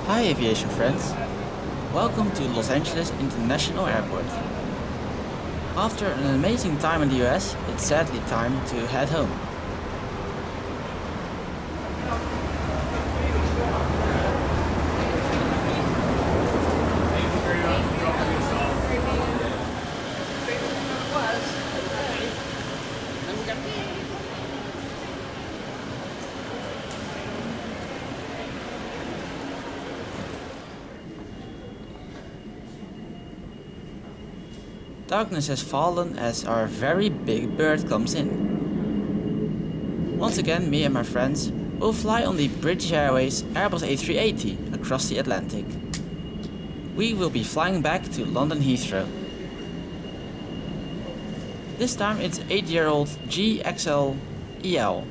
Hi aviation friends, welcome to Los Angeles International Airport. After an amazing time in the US, it's sadly time to head home. Darkness has fallen as our very big bird comes in. Once again, me and my friends will fly on the British Airways Airbus A380 across the Atlantic. We will be flying back to London Heathrow. This time it's 8-year-old G-XLEL.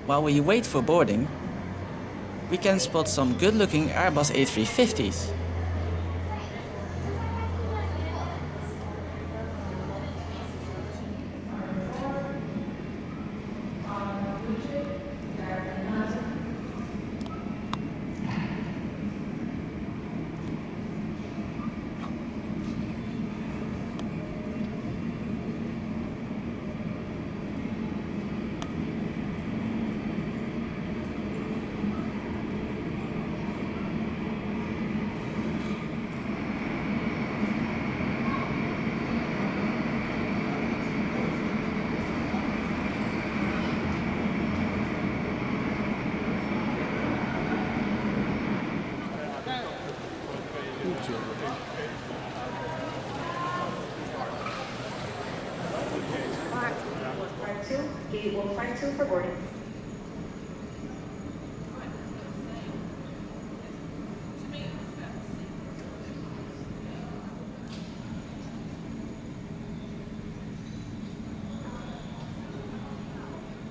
While we wait for boarding, we can spot some good-looking Airbus A350s. Gate 152 for boarding.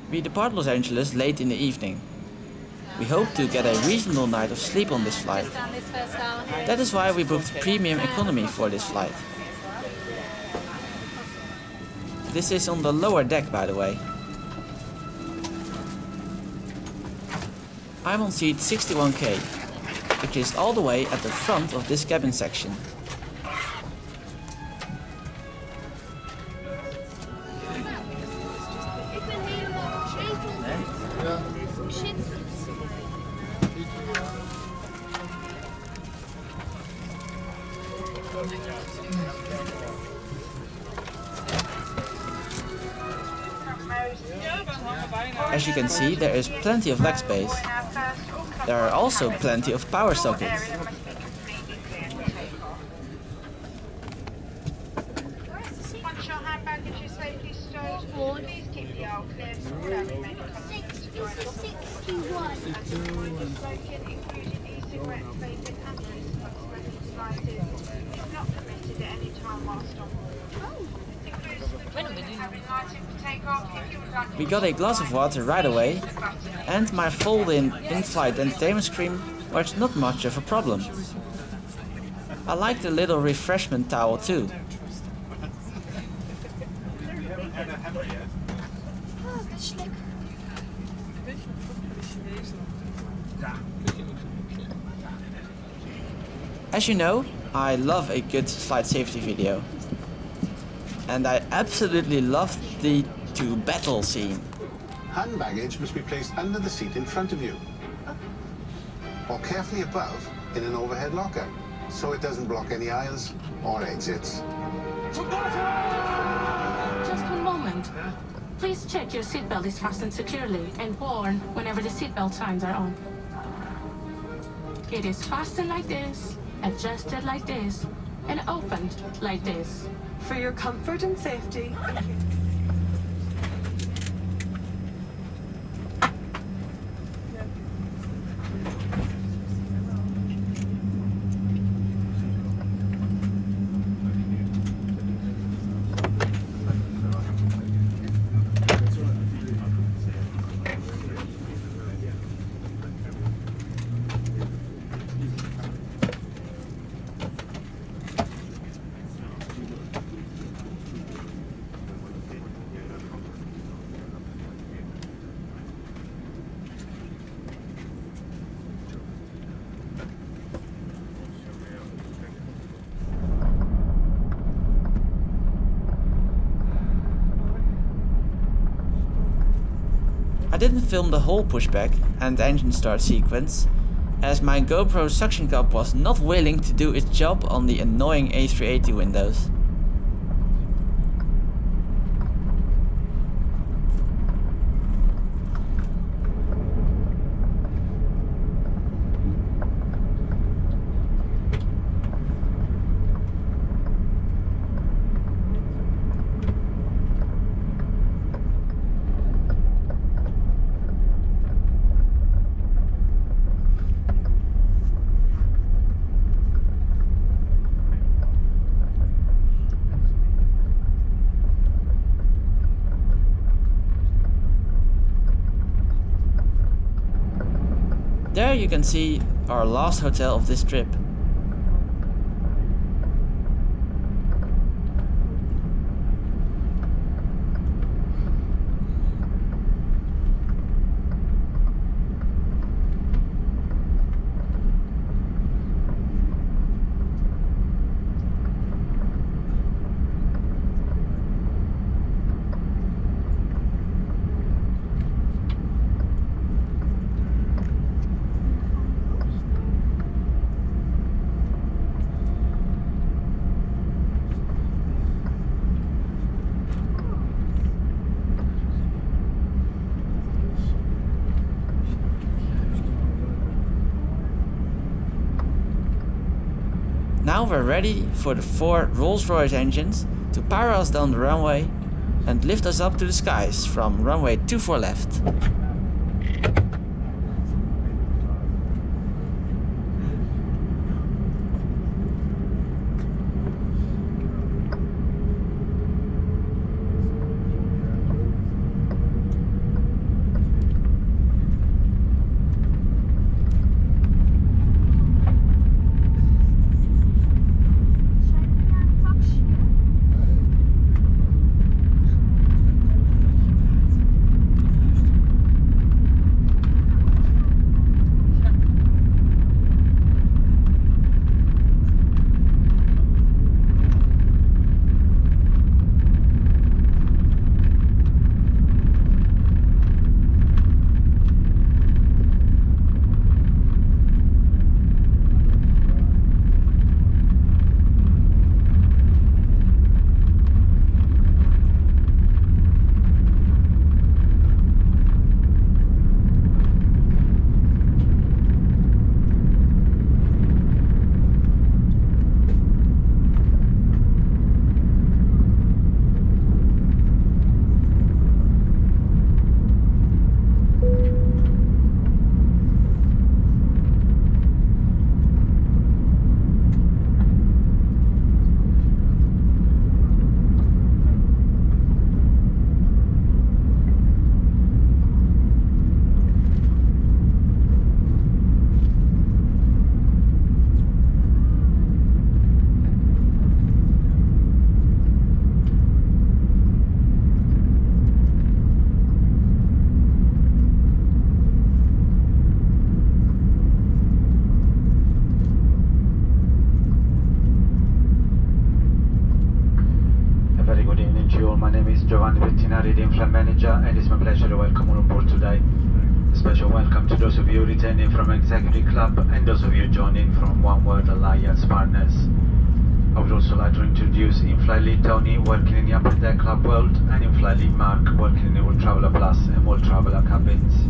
We depart Los Angeles late in the evening. We hope to get a reasonable night of sleep on this flight. That is why we booked premium economy for this flight. This is on the lower deck, by the way. I'm on seat 61K, which is all the way at the front of this cabin section. As you can see, there is plenty of leg space. There are also plenty of power sockets. Once your hand baggage is safely stowed, please keep the aisle clear for all our remaining customers to join us. And to remind us, smoking, including e-cigarettes, vaping and wristwatch smoking devices, is not permitted at any time whilst on board. This includes the toilet having lighting for takeoff. If you would like We got a glass of water right away, and my fold-in in-flight entertainment screen was not much of a problem. I like the little refreshment towel too. As you know, I love a good flight safety video. And I absolutely loved the to battle scene. Hand baggage must be placed under the seat in front of you, or carefully above in an overhead locker, so it doesn't block any aisles or exits. Just one moment. Please check your seatbelt is fastened securely and worn whenever the seatbelt signs are on. It is fastened like this, adjusted like this, and opened like this. For your comfort and safety. I didn't film the whole pushback and engine start sequence, as my GoPro suction cup was not willing to do its job on the annoying A380 windows. There you can see our last hotel of this trip. Now we're ready for the 4 Rolls-Royce engines to power us down the runway and lift us up to the skies from runway 24 left. everyone, Veterinary the in-flight manager, and it's my pleasure to welcome on board today. A special welcome to those of you returning from Executive Club and those of you joining from One World Alliance partners. I would also like to introduce in-flight lead Tony, working in the upper deck Club World, and in-flight lead Mark, working in the World Traveller Plus and World Traveller cabins.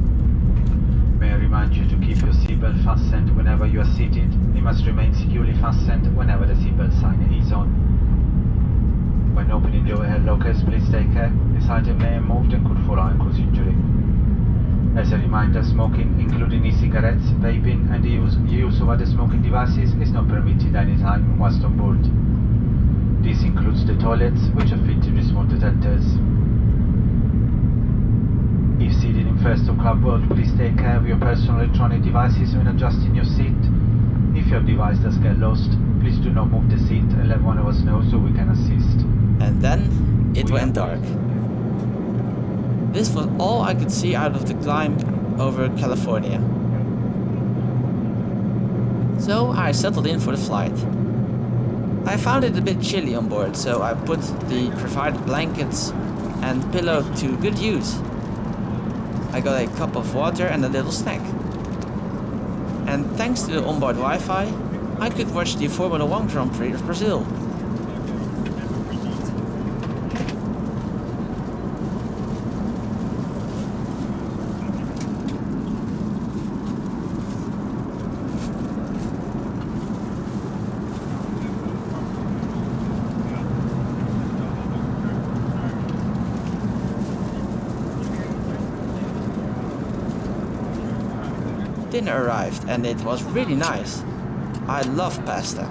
May I remind you to keep your seatbelt fastened whenever you are seated. It must remain securely fastened whenever the seatbelt sign is on. When opening the overhead lockers, please take care. This item may have moved and could fall out and cause injury. As a reminder, smoking, including e-cigarettes, vaping, and the use of other smoking devices is not permitted any time whilst on board. This includes the toilets, which are fitted with smoke detectors. If seated in first or club world, please take care of your personal electronic devices when adjusting your seat. If your device does get lost, please do not move the seat and let one of us know so we can assist. And then it went dark. This was all I could see out of the climb over California. So I settled in for the flight. I found it a bit chilly on board, so I put the provided blankets and pillow to good use. I got a cup of water and a little snack. And thanks to the onboard Wi-Fi, I could watch the Formula 1 Grand Prix of Brazil. Dinner arrived and it was really nice. I love pasta.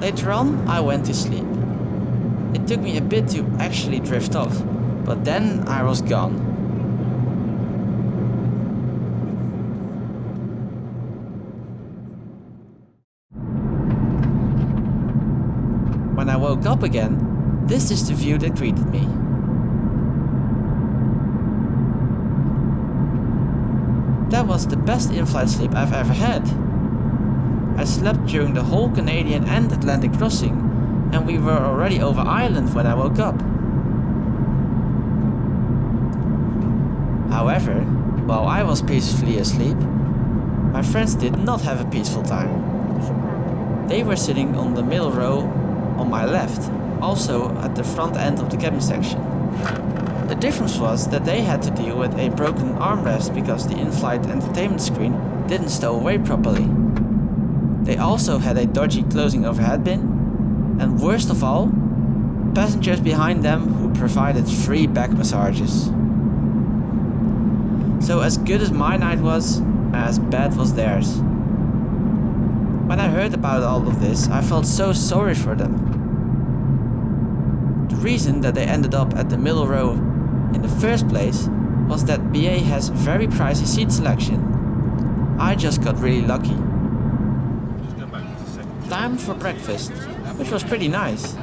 Later on, I went to sleep. It took me a bit to actually drift off, but then I was gone. When I woke up again, this is the view that greeted me. That was the best in-flight sleep I've ever had. I slept during the whole Canadian and Atlantic crossing, and we were already over Ireland when I woke up. However, while I was peacefully asleep, my friends did not have a peaceful time. They were sitting on the middle row on my left, also at the front end of the cabin section. The difference was that they had to deal with a broken armrest because the in-flight entertainment screen didn't stow away properly. They also had a dodgy closing overhead bin, and worst of all, passengers behind them who provided free back massages. So as good as my night was, as bad was theirs. When I heard about all of this, I felt so sorry for them. The reason that they ended up at the middle row in the first place was that BA has very pricey seat selection. I just got really lucky. Time for breakfast, which was pretty nice.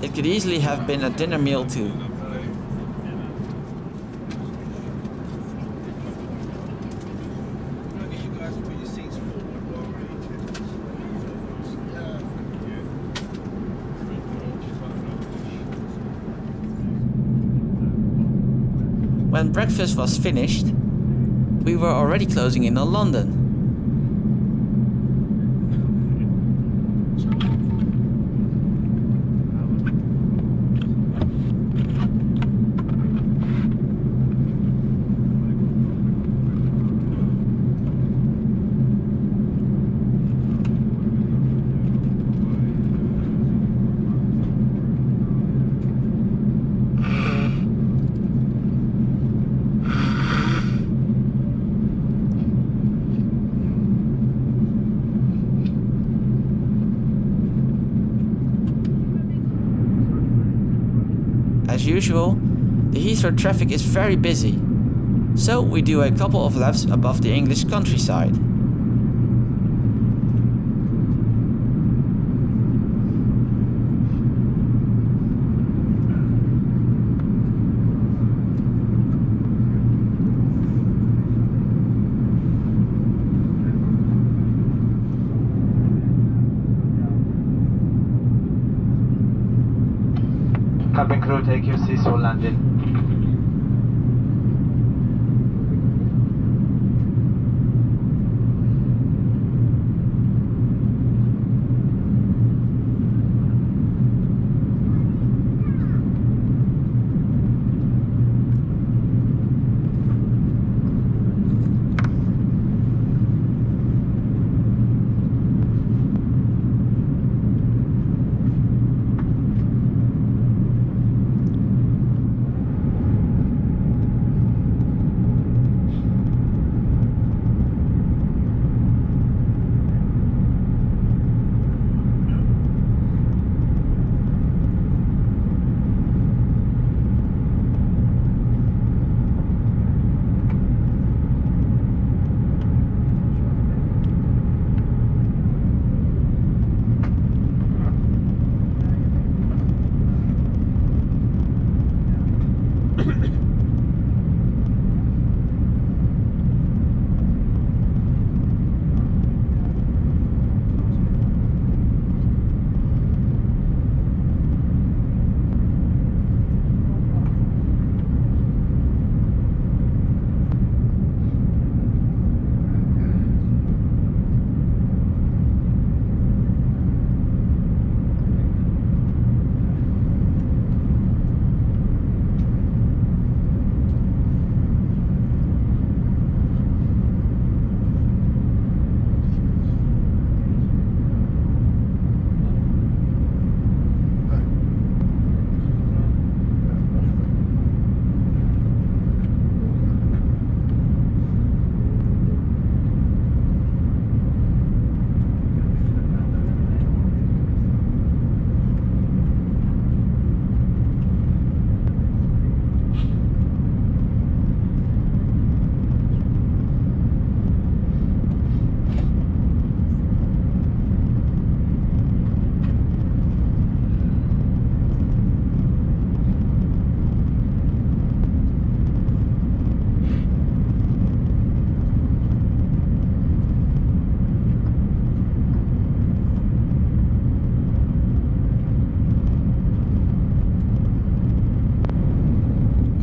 It could easily have been a dinner meal too. When breakfast was finished, we were already closing in on London. As usual, the Heathrow traffic is very busy, so we do a couple of laps above the English countryside. Cabin crew, take your seats for landing.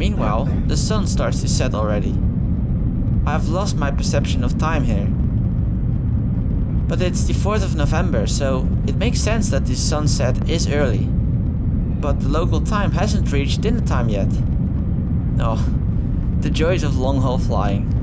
Meanwhile, the sun starts to set already. I have lost my perception of time here. But it's the 4th of November, so it makes sense that the sunset is early. But the local time hasn't reached dinner time yet. Oh, the joys of long-haul flying.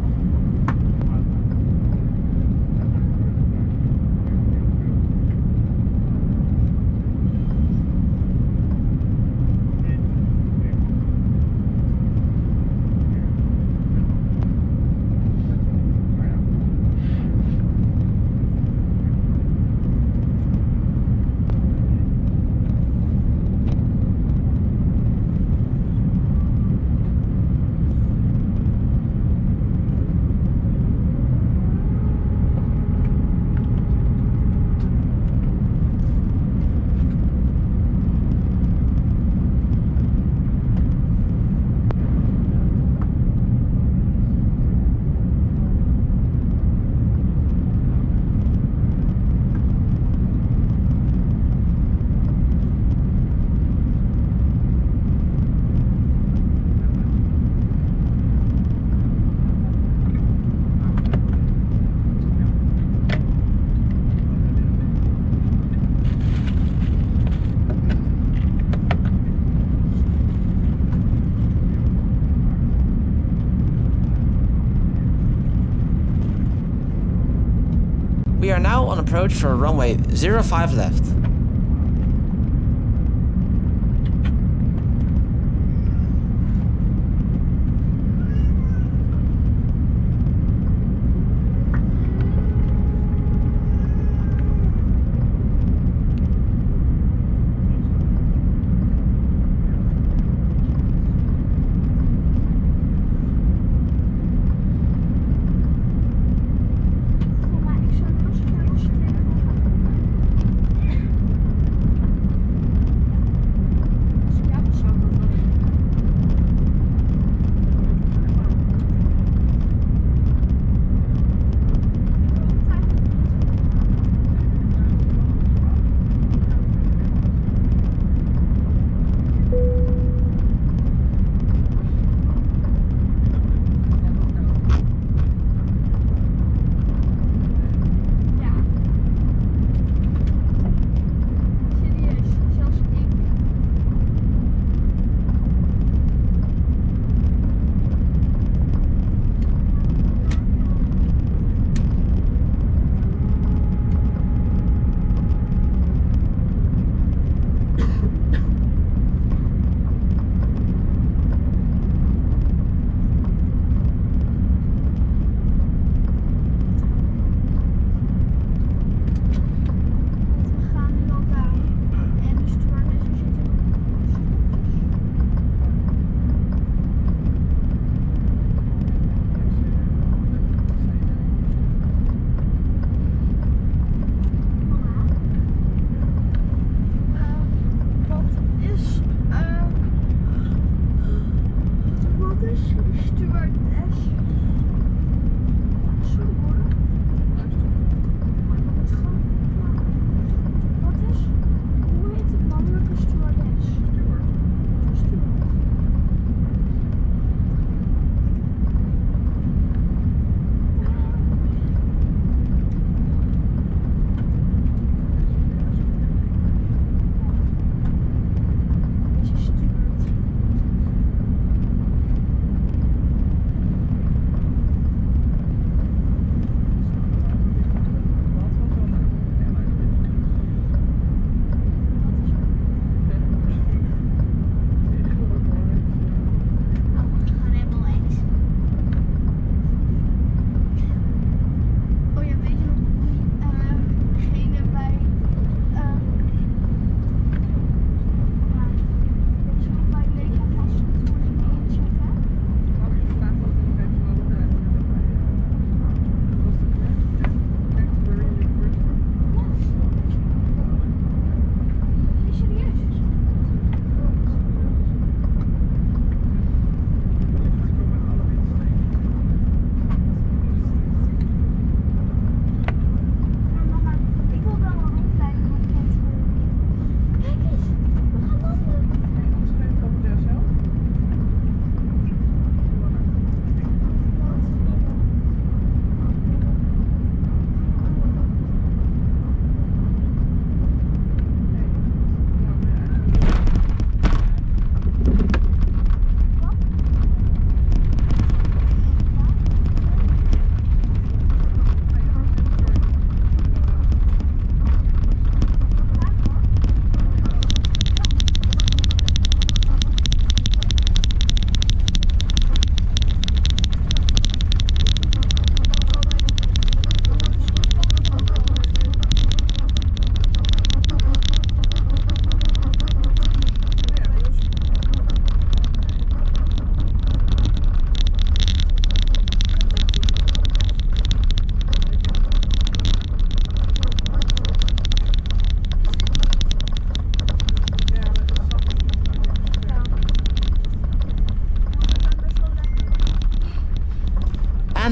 We are now on approach for runway 05 left.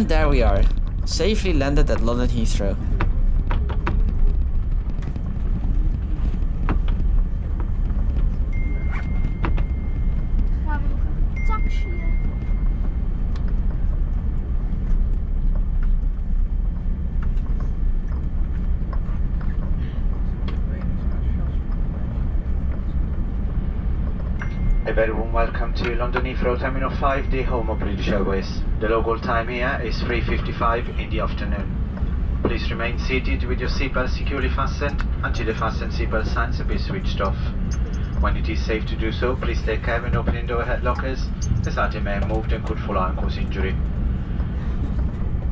And there we are, safely landed at London Heathrow. Gaan we nog een taxi? A very warm welcome to London Heathrow Terminal 5, the home of British Airways. The local time here is 3:55 in the afternoon. Please remain seated with your seatbelt securely fastened until the fasten seatbelt signs have been switched off. When it is safe to do so, please take care when opening the overhead lockers, as items may have moved and could fall out and cause injury.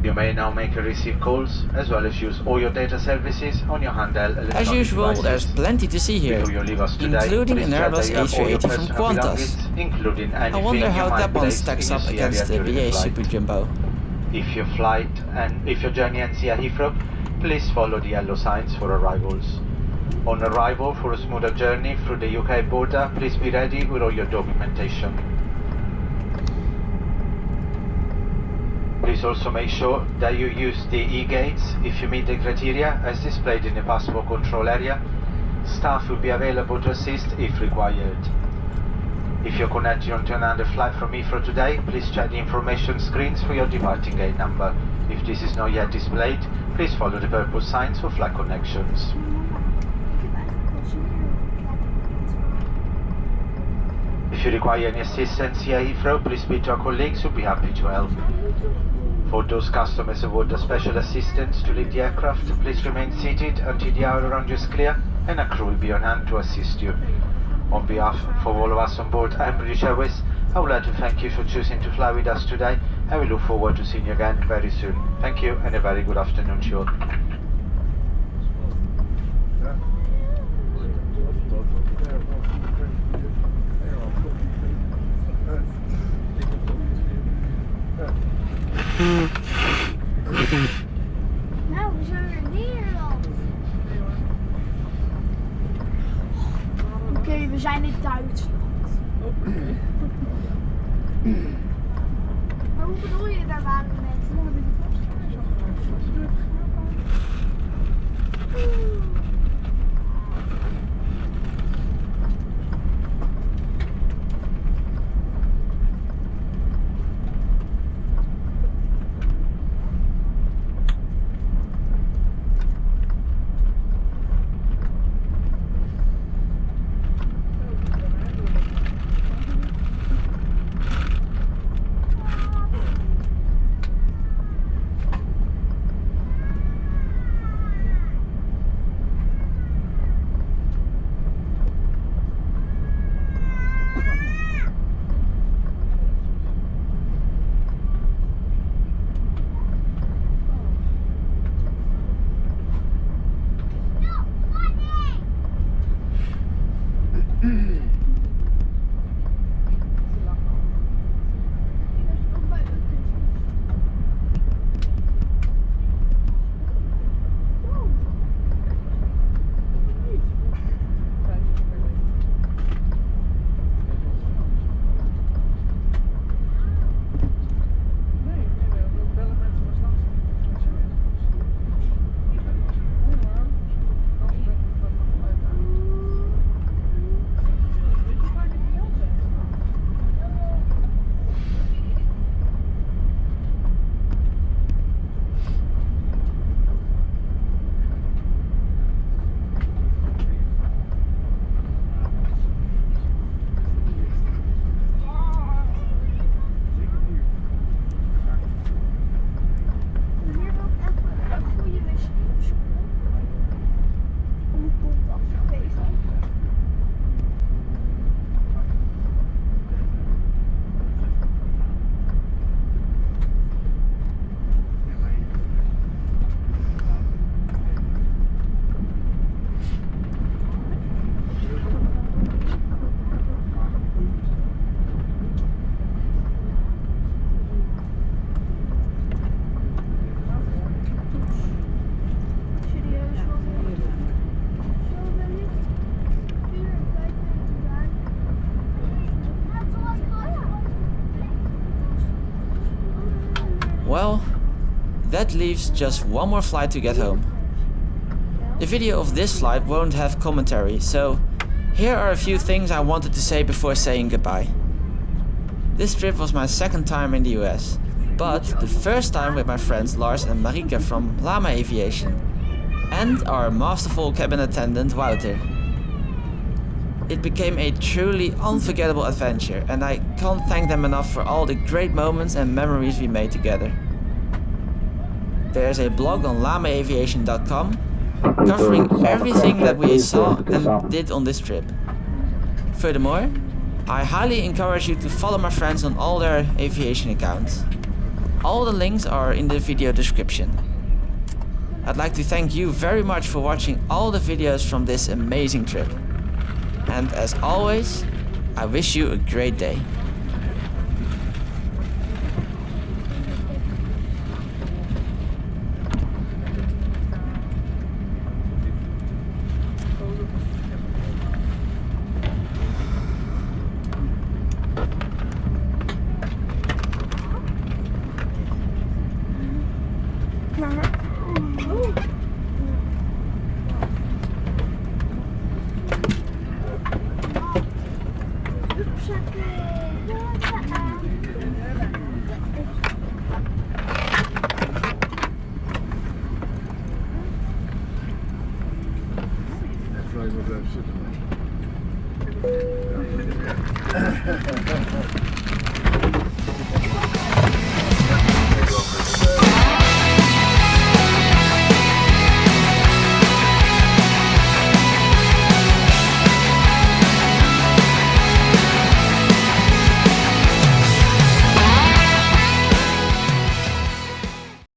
You may now make and receive calls, as well as use all your data services on your handheld electronic As usual, devices. there's plenty to see here, Before you leave us today, including please an check Airbus that you have all your A380 from personal Qantas. belongings, including I anything wonder you how might that one place stacks in up your seat against the area during BA flight. superjumbo. If your journey ends here at Heathrow, please follow the yellow signs for arrivals. On arrival for a smoother journey through the UK border, please be ready with all your documentation. Please also make sure that you use the e-gates if you meet the criteria as displayed in the passport control area. Staff will be available to assist if required. If you're connecting onto another flight from Heathrow today, please check the information screens for your departing gate number. If this is not yet displayed, please follow the purple signs for flight connections. If you require any assistance here at Heathrow, please speak to our colleagues who will be happy to help. For those customers who would special assistance to leave the aircraft, please remain seated until the aisle around you is clear and a crew will be on hand to assist you. On behalf of all of us on board and British Airways, I would like to thank you for choosing to fly with us today, and we look forward to seeing you again very soon. Thank you and a very good afternoon to you all. Nou, we zijn weer in Nederland. Oké, we zijn in Duitsland. Maar hoe bedoel je, daar waren we net? that leaves just one more flight to get home. The video of this flight won't have commentary, so here are a few things I wanted to say before saying goodbye. This trip was my second time in the US, but the first time with my friends Lars and Marika from Lama Aviation and our masterful cabin attendant Wouter. It became a truly unforgettable adventure, and I can't thank them enough for all the great moments and memories we made together. There's a blog on lamaaviation.com covering everything that we saw and did on this trip. Furthermore, I highly encourage you to follow my friends on all their aviation accounts. All the links are in the video description. I'd like to thank you very much for watching all the videos from this amazing trip. And as always, I wish you a great day. Fly with that shit.